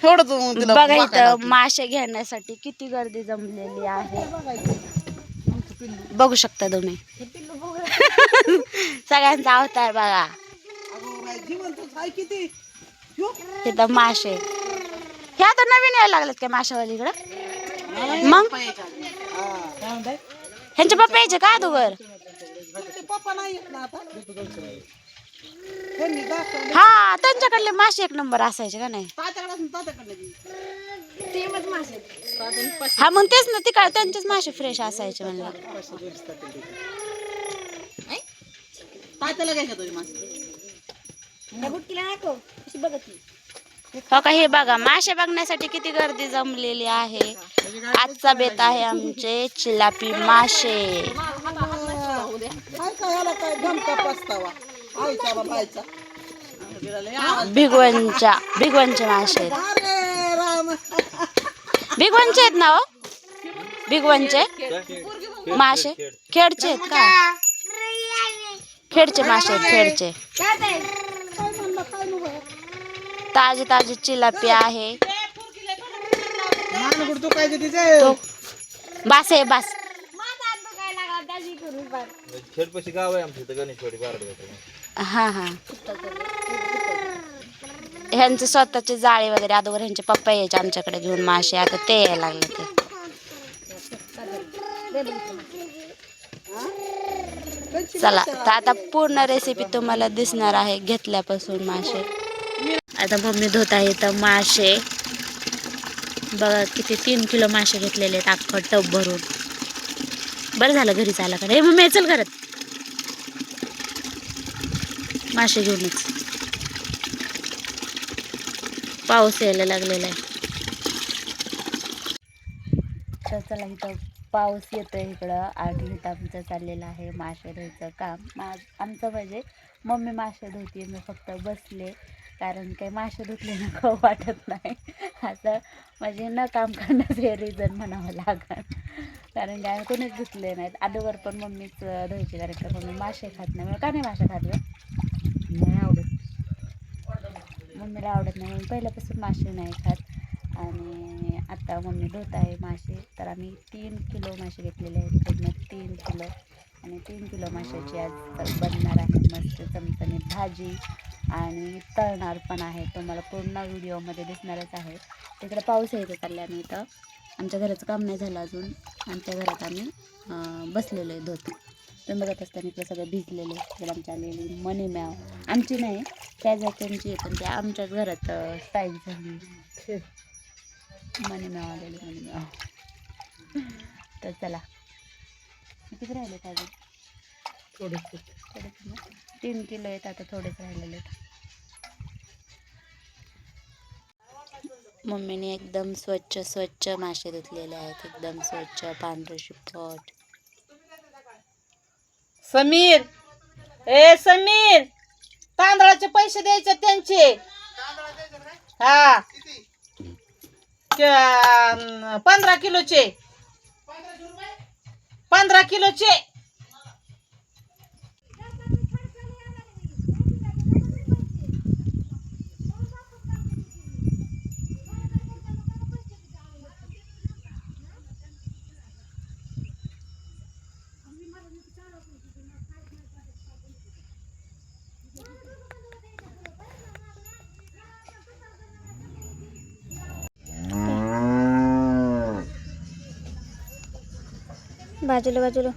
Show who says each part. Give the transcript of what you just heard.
Speaker 1: बघा इथं मासे घेण्यासाठी किती गर्दी जमलेली आहे, बघू शकता तुम्ही. सगळ्यांचा अवतार बघा. इथं मासे हे आता नवीन यायला लागलेत काय माशावाली इकडं? मग ह्यांचे पप्पा यायचे का अगोदर? हा त्यांच्याकडले मासे एक नंबर असायचे का नाही? हा मग तेच ना, तिकडे त्यांचेच मासे फ्रेश असायचे म्हणलं. हो का, हे बघा मासे बघण्यासाठी किती गर्दी जमलेली आहे. आजचा बेत आहे आमचे चिलापी मासे. भिगवणचे मासे भिगवणचे आहेत ना हो? भिगवणचे मासे खेडचे आहेत का? खेडचे मासे आहेत, खेडचे. ताजे ताजे चिलापी आहे. बास आहे बास. हा हा, ह्यांचे स्वतःचे जाळे वगैरे अगोदर ह्यांचे पप्पा यायचे आमच्याकडे घेऊन मासे, आता ते यायला लागले ते. चला तर आता पूर्ण रेसिपी तुम्हाला दिसणार आहे घेतल्यापासून मासे. आता मम्मी धुत आहे तर मासे बघा, किती 3 किलो मासे घेतलेले आहेत, अख्खं टब भरून. बरं झालं घरीच आला का. हे मम्मी चल घरात मासे घेऊनच. पाऊस यायला लागलेला आहे. तर चला इथं पाऊस येतोय इकडं आणि इथं आमचं चाललेलं आहे मासे धुयचं काम. आमचं म्हणजे मम्मी मासे धुते, मी फक्त बसले. कारण काही मासे धुतले ना खाऊ वाटत नाही, असं म्हणजे न काम करण्याचं हे रिझन म्हणावं लागेल. कारण काय कोणीच धुतले नाहीत. अगोदर पण मम्मीच धुयची, कारण का मम्मी मासे खात नाही. का नाही मासे खात गं? नाही आवडत, मम्मीला आवडत नाही म्हणून पहिल्यापासून मासे नाही खात. आणि आता मम्मी धुत आहे मासे. तर आम्ही 3 किलो मासे घेतलेले आहेत, पूर्ण 3 किलो. आणि 3 किलो माशाची आज बनणार आहे मस्त चमचमीत भाजी, आणि तळणार पण आहे. तुम्हाला पूर्ण व्हिडिओमध्ये दिसणारच आहे. तिकडे पाऊस यायचं चालला आहे. इथं आमच्या घराचं काम नाही झालं अजून, आमच्या घरात आम्ही बसलेलो आहे धुत. तुम्ही बघत असताना इकडे सगळं भिजलेलं आहे. तिकडे आमच्या आलेली मनी मॅव, आमची नाही त्या जात्यांची आहे, पण त्या आमच्याच घरात स्थायिक झाली. मनी मॅव आलेली, मनी मॅव. तर चला, किती राहिले अजून? थोडेच ना, 3 किलो आहेत, आता थोडेच राहिलेले आहेत. मम्मीने एकदम स्वच्छ मासे धुतलेले आहेत, एकदम स्वच्छ पांढरे शुभ्र.
Speaker 2: समीर, ए समीर, तांदळाचे पैसे द्यायचे त्यांचे. हा 15 किलोचे, 15 किलोचे.
Speaker 1: बाजूला बाजूला